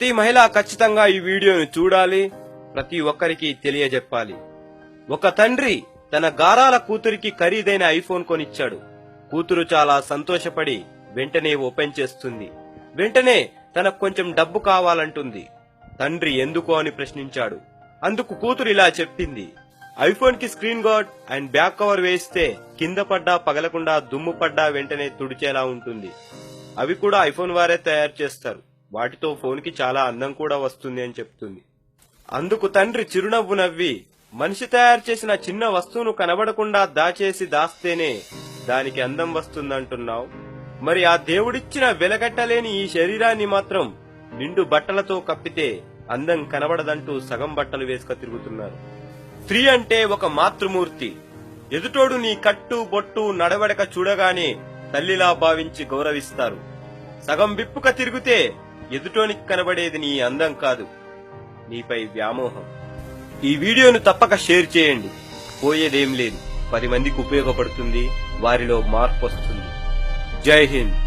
ప్రతి మహిళ ఖచ్చితంగా ఈ వీడియోను చూడాలి, ప్రతి ఒక్కరికి తెలియజెప్పాలి. ఒక తండ్రి తన గారాల కూతురికి ఖరీదైన ఐఫోన్ కొనిచ్చాడు. కూతురు చాలా సంతోషపడి వెంటనే ఓపెన్ చేస్తుంది. వెంటనే తనకు కొంచెం డబ్బు కావాలంటుంది. తండ్రి ఎందుకు అని ప్రశ్నించాడు. అందుకు కూతురు ఇలా చెప్పింది, ఐఫోన్ కి screen guard and back cover వేస్తే కింద పడ్డా పగలకుండా దుమ్ము పడ్డా వెంటనే తుడిచేలా ఉంటుంది. అవి కూడా ఐఫోన్ వారే తయారు చేస్తారు. వాటితో ఫోన్ కి చాలా అందం కూడా వస్తుంది అని చెప్తుంది. అందుకు తండ్రి చిరునవ్వు నవ్వి, మనిషి తయారు చేసిన చిన్న వస్తువును కనబడకుండా దాచేసి దానికి అందం వస్తుందంటున్నావు. మరి ఆ దేవుడిచ్చిన వెలగట్టలేని ఈ శరీరాన్ని మాత్రం నిండు బట్టలతో కప్పితే అందం కనబడదంటూ సగం బట్టలు వేసుక తిరుగుతున్నారు. స్త్రీ అంటే ఒక మాతృమూర్తి. ఎదుటోడు నీ కట్టు బొట్టు నడవడక చూడగానే తల్లిలా భావించి గౌరవిస్తారు. సగం విప్పుక తిరిగితే ఎదుటోనికి కనబడేది నీ అందం కాదు, నీపై వ్యామోహం. ఈ వీడియోను తప్పక షేర్ చేయండి. పోయేదేం లేదు, 10 మందికి ఉపయోగపడుతుంది, వారిలో మార్పు వస్తుంది. జై హింద్.